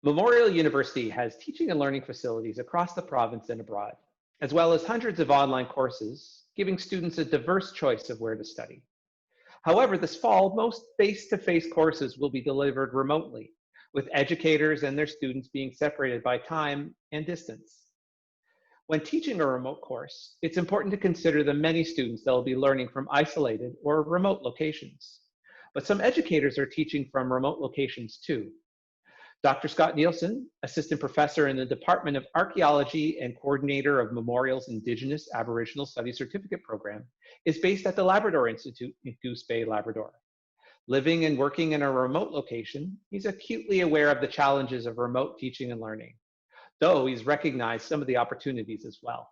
Memorial University has teaching and learning facilities across the province and abroad, as well as hundreds of online courses, giving students a diverse choice of where to study. However, this fall, most face-to-face courses will be delivered remotely, with educators and their students being separated by time and distance. When teaching a remote course, it's important to consider the many students that will be learning from isolated or remote locations. But some educators are teaching from remote locations too. Dr. Scott Neilsen, Assistant Professor in the Department of Archaeology and Coordinator of Memorial's Indigenous-Aboriginal Studies Certificate Program, is based at the Labrador Institute in Goose Bay, Labrador. Living and working in a remote location, he's acutely aware of the challenges of remote teaching and learning, though he's recognized some of the opportunities as well.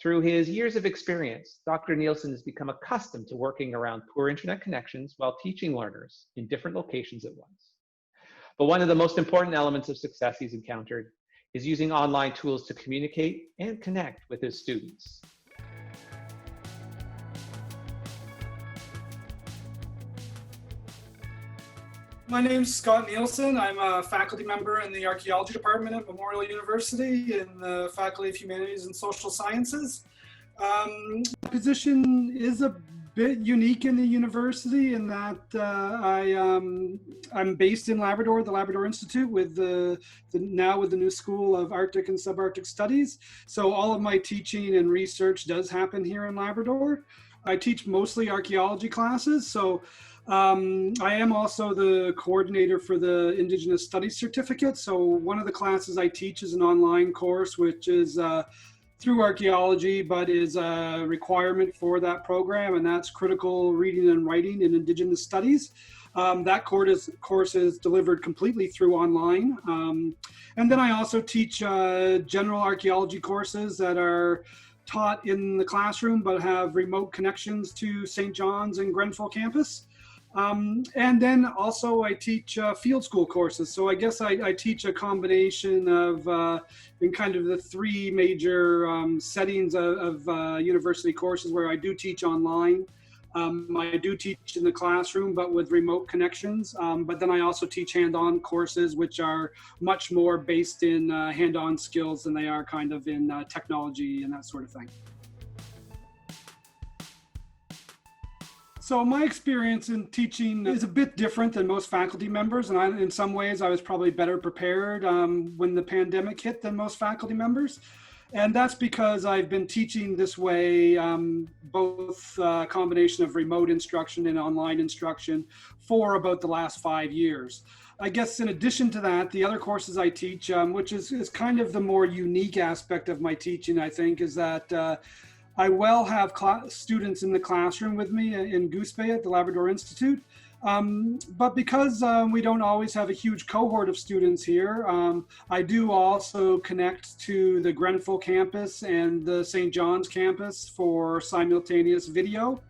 Through his years of experience, Dr. Neilsen has become accustomed to working around poor internet connections while teaching learners in different locations at once. But one of the most important elements of success he's encountered is using online tools to communicate and connect with his students. My name's Scott Neilsen. I'm a faculty member in the Archaeology Department at Memorial University in the Faculty of Humanities and Social Sciences. My position is a bit unique in the university in that I'm based in Labrador, the Labrador Institute, with now with the new School of Arctic and Subarctic Studies. So all of my teaching and research does happen here in Labrador. I teach mostly archaeology classes, so I am also the coordinator for the Indigenous Studies Certificate. So one of the classes I teach is an online course, which is through archaeology, but is a requirement for that program, and that's critical reading and writing in Indigenous studies. That course is delivered completely through online. And then I also teach general archaeology courses that are taught in the classroom, but have remote connections to St. John's and Grenfell campus. And then also I teach field school courses. So I guess I teach a combination of in kind of the three major settings of university courses, where I do teach online. I do teach in the classroom, but with remote connections. But then I also teach hand-on courses, which are much more based in hand-on skills than they are kind of in technology and that sort of thing. So my experience in teaching is a bit different than most faculty members, and in some ways I was probably better prepared when the pandemic hit than most faculty members. And that's because I've been teaching this way, both a combination of remote instruction and online instruction for about the last 5 years. I guess in addition to that, the other courses I teach, which is kind of the more unique aspect of my teaching, I think, is that I will have students in the classroom with me in Goose Bay at the Labrador Institute. But because we don't always have a huge cohort of students here, I do also connect to the Grenfell campus and the St. John's campus for simultaneous video.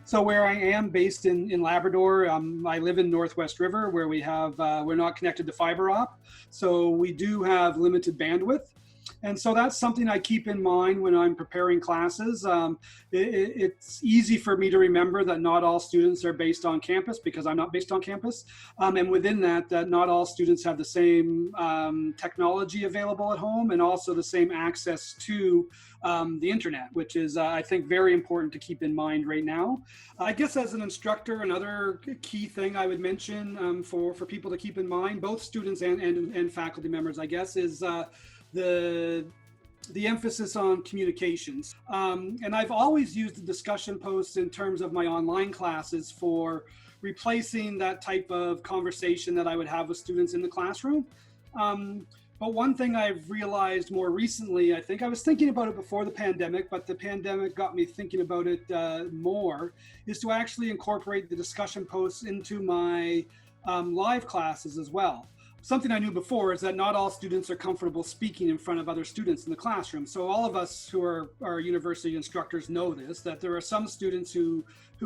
So where I am based in Labrador, I live in Northwest River, where we have, we're not connected to fiber op. So we do have limited bandwidth. And so that's something I keep in mind when I'm preparing classes. It's easy for me to remember that not all students are based on campus, because I'm not based on campus. And within that not all students have the same technology available at home, and also the same access to the internet, which is, I think, very important to keep in mind right now. I guess as an instructor, another key thing I would mention for people to keep in mind, both students and faculty members, I guess, is the emphasis on communications. And I've always used the discussion posts in terms of my online classes for replacing that type of conversation that I would have with students in the classroom. But one thing I've realized more recently, I think I was thinking about it before the pandemic, but the pandemic got me thinking about it more, is to actually incorporate the discussion posts into my live classes as well. Something I knew before is that not all students are comfortable speaking in front of other students in the classroom. So all of us who are university instructors know this, that there are some students who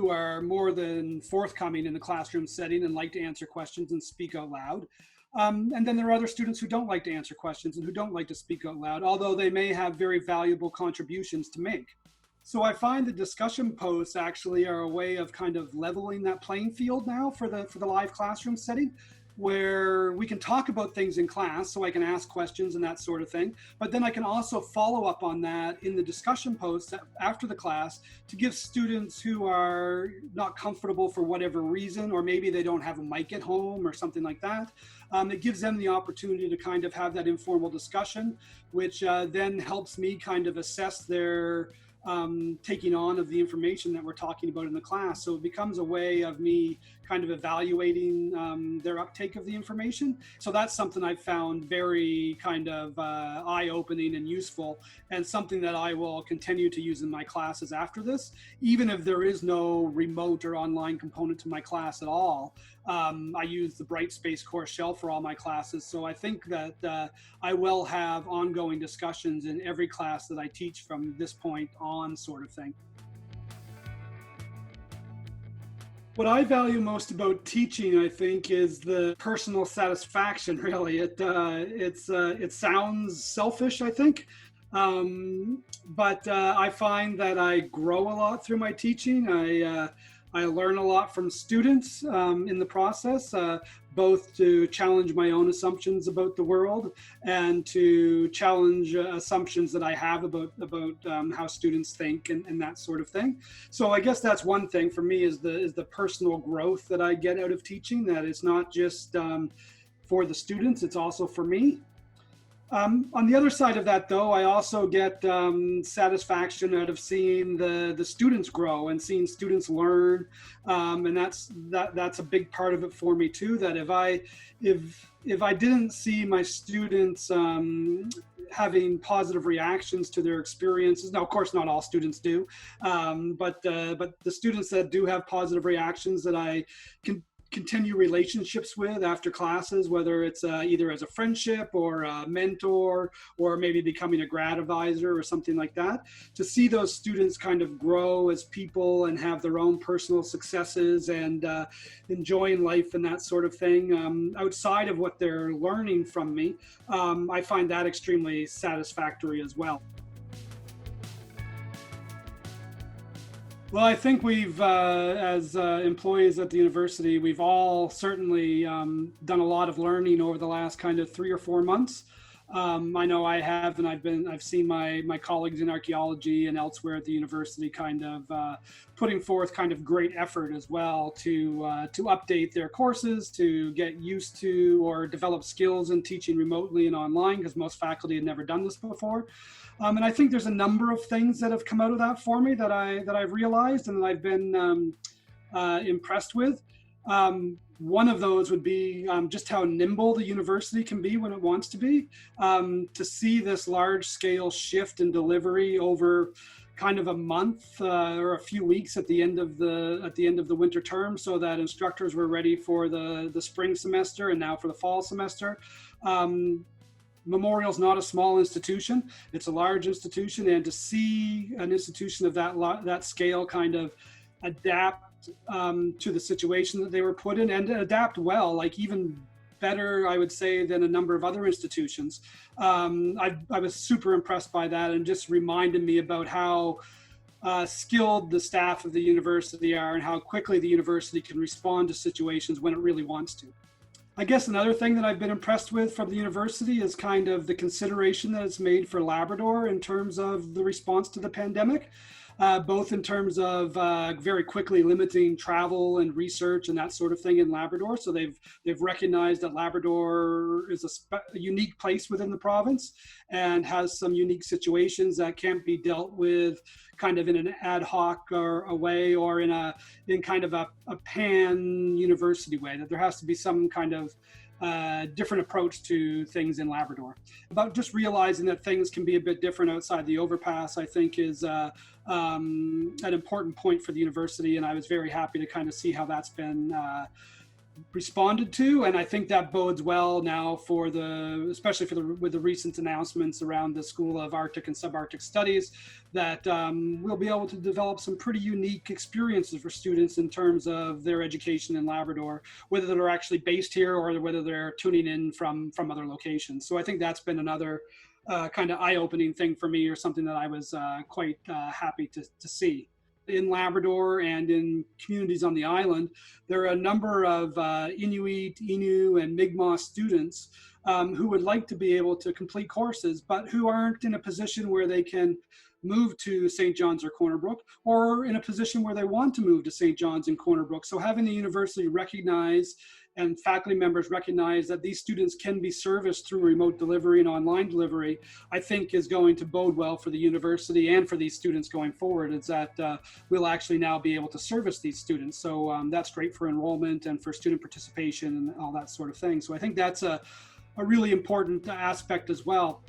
are more than forthcoming in the classroom setting and like to answer questions and speak out loud. And then there are other students who don't like to answer questions and who don't like to speak out loud, although they may have very valuable contributions to make. So I find the discussion posts actually are a way of kind of leveling that playing field now for the live classroom setting, where we can talk about things in class, so I can ask questions and that sort of thing. But then I can also follow up on that in the discussion posts after the class to give students who are not comfortable for whatever reason, or maybe they don't have a mic at home or something like that. It gives them the opportunity to kind of have that informal discussion, which then helps me kind of assess their taking on of the information that we're talking about in the class. So it becomes a way of me kind of evaluating their uptake of the information. So that's something I've found very kind of eye-opening and useful, and something that I will continue to use in my classes after this, even if there is no remote or online component to my class at all. I use the Brightspace course shell for all my classes. So I think that I will have ongoing discussions in every class that I teach from this point on, sort of thing. What I value most about teaching, I think, is the personal satisfaction. Really, it sounds selfish, I think, but I find that I grow a lot through my teaching. I learn a lot from students in the process, both to challenge my own assumptions about the world and to challenge assumptions that I have about how students think and that sort of thing. So I guess that's one thing for me, is the personal growth that I get out of teaching, that it's not just for the students, it's also for me. On the other side of that, though, I also get satisfaction out of seeing the students grow and seeing students learn, and that's a big part of it for me too. That if I didn't see my students having positive reactions to their experiences, now of course not all students do, but the students that do have positive reactions that I can continue relationships with after classes, whether it's either as a friendship or a mentor, or maybe becoming a grad advisor or something like that, to see those students kind of grow as people and have their own personal successes and enjoying life and that sort of thing outside of what they're learning from me, I find that extremely satisfactory as well. Well, I think we've, as employees at the university, we've all certainly done a lot of learning over the last kind of 3 or 4 months. I know I have, and I've seen my colleagues in archaeology and elsewhere at the university kind of putting forth kind of great effort as well to update their courses, to get used to or develop skills in teaching remotely and online, because most faculty had never done this before. And I think there's a number of things that have come out of that for me that I've realized and that I've been impressed with. One of those would be just how nimble the university can be when it wants to be. To see this large scale shift in delivery over kind of a month or a few weeks at the end of the winter term, so that instructors were ready for the spring semester and now for the fall semester. Memorial's not a small institution; it's a large institution, and to see an institution of that scale kind of adapt to the situation that they were put in, and adapt well, like even better, I would say, than a number of other institutions. I was super impressed by that, and just reminded me about how skilled the staff of the university are and how quickly the university can respond to situations when it really wants to. I guess another thing that I've been impressed with from the university is kind of the consideration that it's made for Labrador in terms of the response to the pandemic, both in terms of very quickly limiting travel and research and that sort of thing in Labrador. So they've recognized that Labrador is a unique place within the province and has some unique situations that can't be dealt with kind of in an ad hoc or a way, or in kind of a pan university way, that there has to be some kind of different approach to things in Labrador. About just realizing that things can be a bit different outside the overpass, I think, is an important point for the university, and I was very happy to kind of see how that's been responded to, and I think that bodes well now for especially with the recent announcements around the School of Arctic and Subarctic Studies, that we'll be able to develop some pretty unique experiences for students in terms of their education in Labrador, whether they're actually based here or whether they're tuning in from other locations. So I think that's been another kind of eye-opening thing for me, or something that I was quite happy to see. In Labrador and in communities on the island, there are a number of Inuit, Innu, and Mi'kmaq students who would like to be able to complete courses, but who aren't in a position where they can move to St. John's or Corner Brook, or in a position where they want to move to St. John's and Corner Brook. So having the university recognize and faculty members recognize that these students can be serviced through remote delivery and online delivery, I think is going to bode well for the university and for these students going forward, is that we'll actually now be able to service these students. So that's great for enrollment and for student participation and all that sort of thing. So I think that's a really important aspect as well.